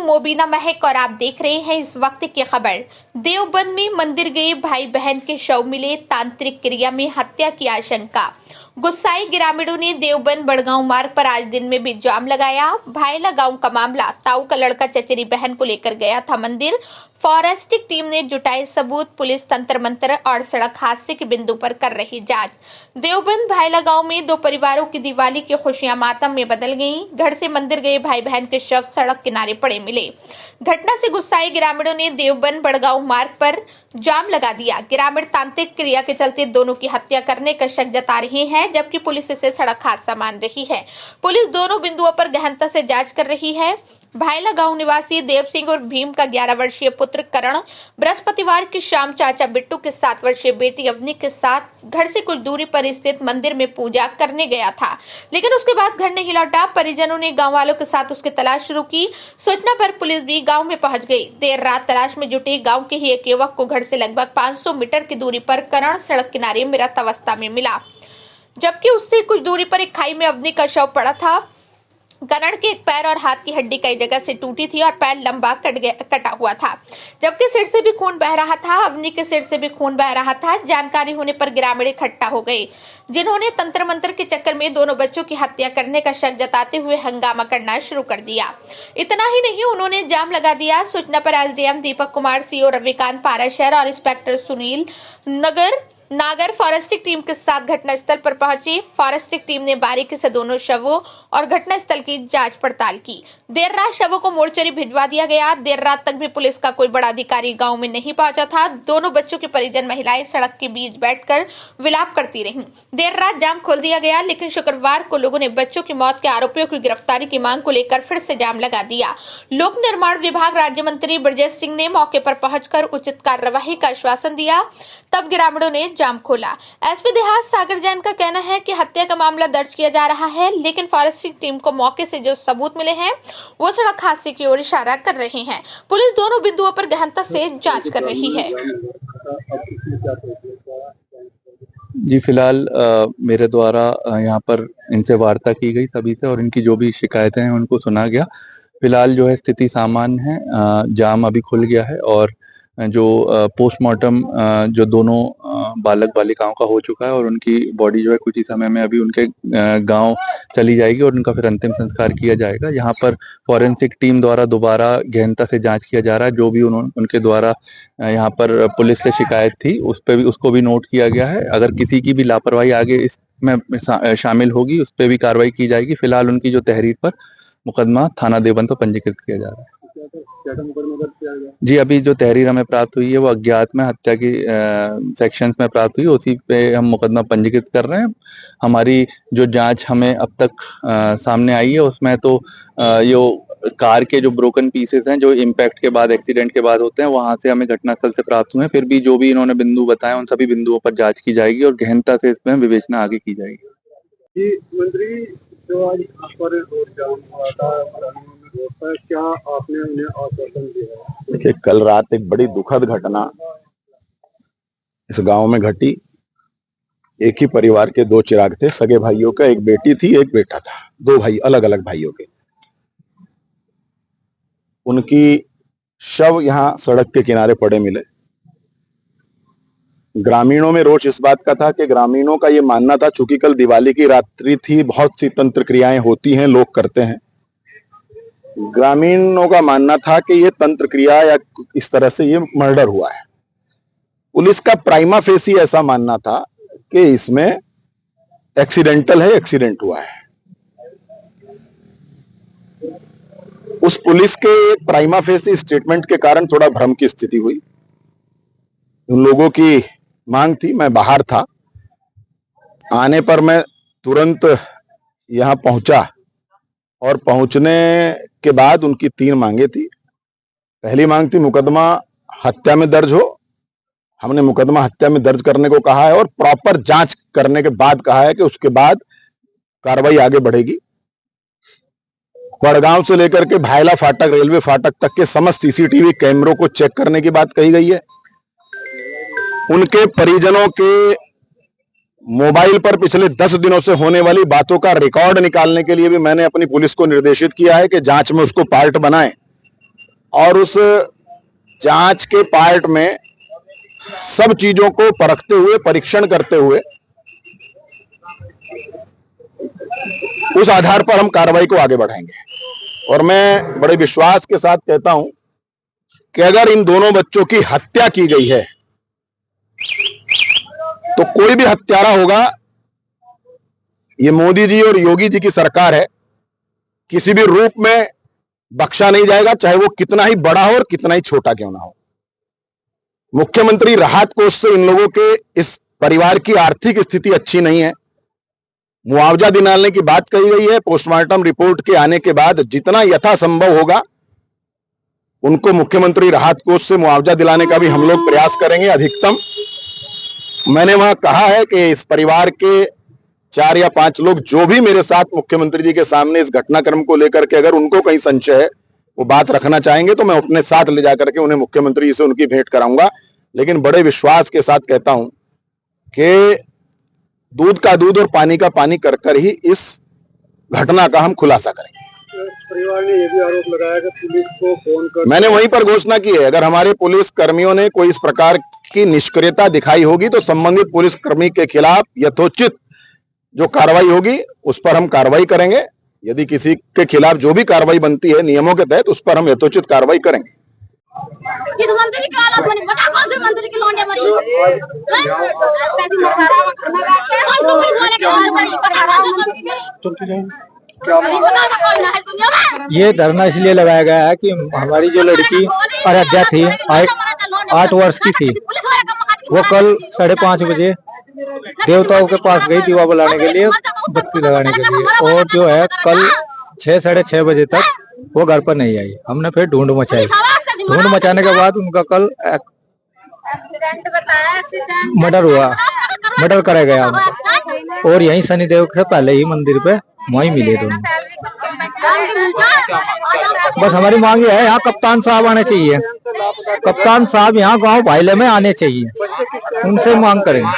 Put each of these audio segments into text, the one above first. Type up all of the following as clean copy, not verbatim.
मोबीना महक और आप देख रहे हैं इस वक्त की खबर। देवबंद में मंदिर गए भाई बहन के शव मिले, तांत्रिक क्रिया में हत्या की आशंका। गुस्साए ग्रामीणों ने देवबंद बड़गांव मार्ग पर आज दिन में भी जाम लगाया। भायला गांव का मामला, ताऊ का लड़का चचेरी बहन को लेकर गया था मंदिर। फॉरेस्टिक टीम ने जुटाए सबूत, पुलिस तंत्र मंत्र और सड़क हादसे के बिंदु पर कर रही जांच। देवबंद भायला गांव में दो परिवारों की दिवाली की खुशियां मातम में बदल गईं। घर से मंदिर गए भाई बहन के शव सड़क किनारे पड़े मिले। घटना से गुस्साए ग्रामीणों ने देवबंद बड़गांव मार्ग पर जाम लगा दिया। ग्रामीण तांत्रिक क्रिया के चलते दोनों की हत्या करने का शक जता रहे हैं, जबकि पुलिस इसे सड़क हादसा मान रही है। पुलिस दोनों बिंदुओं पर गहनता से जांच कर रही है। भायला गांव निवासी देव सिंह और भीम का 11 वर्षीय पुत्र करण बृहस्पतिवार की शाम चाचा बिट्टू के 7 वर्षीय बेटी अवनी के साथ घर से कुछ दूरी पर स्थित मंदिर में पूजा करने गया था, लेकिन उसके बाद घर नहीं लौटा। परिजनों ने गांव वालों के साथ उसकी तलाश शुरू की। सूचना पर पुलिस भी गांव में पहुंच गई। देर रात तलाश में जुटे गांव के ही एक युवक को घर से लगभग 500 मीटर की दूरी पर करण सड़क किनारे मृत अवस्था में मिला, जबकि उससे कुछ दूरी पर एक खाई में अवनी का शव पड़ा था। करण के एक पैर और हाथ की हड्डी कई जगह से टूटी थी और पैर लंबा कटा हुआ था, जबकि सिर से भी खून बह रहा था। अवनी के सिर से भी खून बह रहा था। जानकारी होने पर ग्रामीण इकट्ठा हो गए, जिन्होंने तंत्र मंत्र के चक्कर में दोनों बच्चों की हत्या करने का शक जताते हुए हंगामा करना शुरू कर दिया। इतना ही नहीं, उन्होंने जाम लगा दिया। सूचना पर एसडीएम दीपक कुमार, सीओ रविकांत पाराशर और इंस्पेक्टर सुनील नागर फॉरेस्टिक टीम के साथ घटनास्थल पर पहुंची। फॉरेस्टिक टीम ने बारीकी से दोनों शवों और घटनास्थल की जांच पड़ताल की। देर रात शवों को मोर्चरी भिजवा दिया गया। देर रात तक भी पुलिस का कोई बड़ा अधिकारी गांव में नहीं पहुंचा था। दोनों बच्चों के परिजन महिलाएं सड़क के बीच बैठकर विलाप करती रहीं। देर रात जाम खोल दिया गया, लेकिन शुक्रवार को लोगों ने बच्चों की मौत के आरोपियों की गिरफ्तारी की मांग को लेकर फिर से जाम लगा दिया। लोक निर्माण विभाग राज्य मंत्री ब्रजेश सिंह ने मौके पर पहुंचकर उचित कार्यवाही का आश्वासन दिया, तब ग्रामीणों ने जाम खोला। एसपी देहात सागर जैन का कहना है कि हत्या का मामला दर्ज किया जा रहा है, लेकिन फॉरेस्टिक टीम को मौके से जो सबूत मिले हैं वो सड़क हादसे की ओर इशारा कर रहे हैं। पुलिस दोनों बिंदुओं पर गहनता से जांच कर रही है। जी, फिलहाल मेरे द्वारा यहाँ पर इनसे वार्ता की गई सभी से, और इनकी जो भी शिकायतें हैं उनको सुना गया। फिलहाल जो है स्थिति सामान्य है। जाम अभी खुल गया है और जो पोस्टमार्टम जो दोनों बालक बालिकाओं का हो चुका है, और उनकी बॉडी जो है कुछ ही समय में अभी उनके गांव चली जाएगी और उनका फिर अंतिम संस्कार किया जाएगा। यहाँ पर फॉरेंसिक टीम द्वारा दोबारा गहनता से जांच किया जा रहा है। जो भी उनके द्वारा यहाँ पर पुलिस से शिकायत थी उसको भी नोट किया गया है। अगर किसी की भी लापरवाही आगे इसमें शामिल होगी उस पर भी कार्रवाई की जाएगी। फिलहाल उनकी जो तहरीर पर मुकदमा थाना देवबंद पर पंजीकृत किया जा रहा है। जी, अभी जो तहरीर हमें प्राप्त हुई है वो अज्ञात में हत्या की सेक्शंस में प्राप्त हुई, उसी पे हम मुकदमा पंजीकृत कर रहे हैं। हमारी जो जांच हमें अब तक सामने आई है उसमें तो ये कार के जो ब्रोकन पीसेस हैं जो इम्पैक्ट के बाद, एक्सीडेंट के बाद होते हैं, वहां से हमें घटनास्थल से प्राप्त हुए हैं। फिर भी जो भी इन्होंने बिंदु बताए उन सभी बिंदुओं पर जांच की जाएगी और गहनता से इसमें विवेचना आगे की जाएगी। जी मंत्री, जो आज यहाँ पर रोड जाम हुआ था, क्या आपने उन्हें आश्वासन दिया? देखिए, कल रात एक बड़ी दुखद घटना इस गांव में घटी। एक ही परिवार के दो चिराग थे, सगे भाइयों का, एक बेटी थी एक बेटा था, दो भाई, अलग अलग भाइयों के। उनकी शव यहाँ सड़क के किनारे पड़े मिले। ग्रामीणों में रोष इस बात का था कि ग्रामीणों का ये मानना था, चूंकि कल दिवाली की रात्रि थी, बहुत सी तंत्र क्रियाएं होती हैं, लोग करते हैं। ग्रामीणों का मानना था कि ये तंत्र क्रिया या इस तरह से ये मर्डर हुआ है। पुलिस का प्राइमा फेसी ऐसा मानना था कि इसमें एक्सीडेंटल है, एक्सीडेंट हुआ है। उस पुलिस के प्राइमा फेसी स्टेटमेंट के कारण थोड़ा भ्रम की स्थिति हुई। उन लोगों की मांग थी, मैं बाहर था, आने पर मैं तुरंत यहां पहुंचा और पहुंचने के बाद उनकी 3 मांगे थी। पहली मांग थी मुकदमा हत्या में दर्ज हो। हमने मुकदमा हत्या में दर्ज करने को कहा है और प्रॉपर जांच करने के बाद कहा है कि उसके बाद कार्रवाई आगे बढ़ेगी। बड़गांव से लेकर के भायला फाटक, रेलवे फाटक तक के समस्त सीसीटीवी कैमरों को चेक करने की बात कही गई है। उनके परिजनों के मोबाइल पर पिछले 10 दिनों से होने वाली बातों का रिकॉर्ड निकालने के लिए भी मैंने अपनी पुलिस को निर्देशित किया है कि जांच में उसको पार्ट बनाएं। और उस जांच के पार्ट में सब चीजों को परखते हुए, परीक्षण करते हुए उस आधार पर हम कार्रवाई को आगे बढ़ाएंगे। और मैं बड़े विश्वास के साथ कहता हूं कि अगर इन दोनों बच्चों की हत्या की गई है तो कोई भी हत्यारा होगा, ये मोदी जी और योगी जी की सरकार है, किसी भी रूप में बख्शा नहीं जाएगा, चाहे वो कितना ही बड़ा हो और कितना ही छोटा क्यों ना हो। मुख्यमंत्री राहत कोष से इन लोगों के इस परिवार की आर्थिक स्थिति अच्छी नहीं है, मुआवजा दिलाने की बात कही गई है। पोस्टमार्टम रिपोर्ट के आने के बाद जितना यथासंभव होगा उनको मुख्यमंत्री राहत कोष से मुआवजा दिलाने का भी हम लोग प्रयास करेंगे अधिकतम। मैंने वहां कहा है कि इस परिवार के 4 या 5 लोग जो भी मेरे साथ मुख्यमंत्री जी के सामने इस घटनाक्रम को लेकर के अगर उनको कहीं संशय है, वो बात रखना चाहेंगे तो मैं अपने साथ ले जाकर के उन्हें मुख्यमंत्री जी से उनकी भेंट कराऊंगा। लेकिन बड़े विश्वास के साथ कहता हूं कि दूध का दूध और पानी का पानी कर कर ही इस घटना का हम खुलासा करेंगे। परिवार ने यह भी आरोप लगाया कि पुलिस को फोन कर, मैंने वहीं पर घोषणा की है, अगर हमारे पुलिस कर्मियों ने कोई इस प्रकार की निष्क्रियता दिखाई होगी तो संबंधित पुलिस कर्मी के खिलाफ यथोचित जो कार्रवाई होगी उस पर हम कार्रवाई करेंगे। यदि किसी के खिलाफ जो भी कार्रवाई बनती है नियमों के तहत, उस पर हम यथोचित कार्रवाई करेंगे। किस मंत्री की हालत बनी, पता कौन से मंत्री की लोंडियां मरी, ये धरना इसलिए लगाया गया है कि हमारी जो लड़की आराध्या थी, 8 वर्ष की थी, वो कल 5:30 बजे देवताओं के पास गई दीवा बुलाने के लिए, बत्ती लगाने के लिए, और जो है कल 6, 6:30 बजे तक वो घर पर नहीं आई। हमने फिर ढूंढ मचाई। ढूंढ मचाने के बाद उनका कल मर्डर हुआ, मर्डर करा गया उनका, और यहीं शनिदेव से पहले ही मंदिर पे वहीं मिले दोनों। बस हमारी मांग ये है, यहाँ कप्तान साहब आने चाहिए, कप्तान साहब यहाँ गांव भाईले में आने चाहिए, उनसे मांग करेंगे।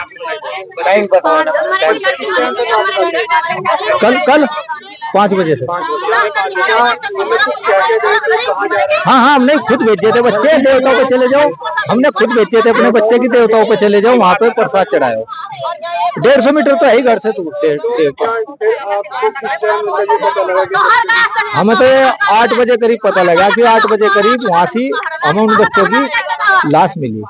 कल 5 बजे से। हाँ, हमने खुद भेजे थे बच्चे, देवताओं पे चले जाओ, हमने खुद भेजे थे अपने बच्चे की देवताओं पे चले जाओ, वहाँ पे प्रसाद चढ़ाओ। 150 मीटर तो है ही घर से दूर। हमें तो 8 बजे करीब पता लगा कि 8 बजे करीब वहाँ से हमें उन बच्चों की लाश मिली।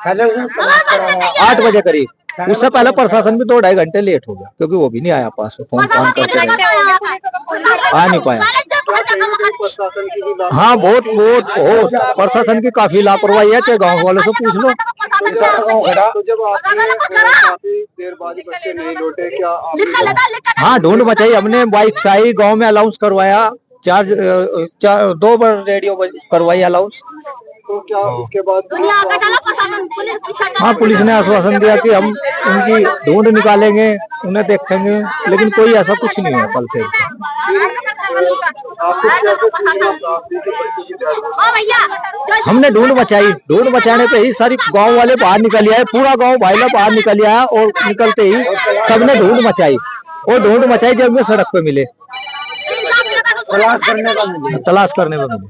8 बजे करीब। उससे पहले प्रशासन भी 2-2.5 घंटे लेट हो गया, क्योंकि वो भी नहीं आया पास, फोन करते आ नहीं पाया। हाँ, बहुत प्रशासन की काफी लापरवाही है, चाहे गाँव वालों से पूछ लो। तो जब काफी देर बाद बच्चे नहीं लौटे, क्या हाँ, ढूंढ मचाई हमने, बाइक से आई, गाँव में अलाउंस करवाया, 2 बार रेडियो करवाई अलाउंस। तो क्या उसके बाद हाँ, पुलिस ने आश्वासन दिया कि हम उनकी ढूंढ निकालेंगे, उन्हें देखेंगे, लेकिन कोई ऐसा कुछ नहीं है कल से। हमने ढूंढ मचाई, ढूंढ मचाने पे ही सारी गांव वाले बाहर निकल आए, पूरा गांव भाईला बाहर निकल आया, और निकलते ही सबने ढूंढ मचाई, और ढूंढ मचाई जब में सड़क पे मिले, तलाश करने में मिले।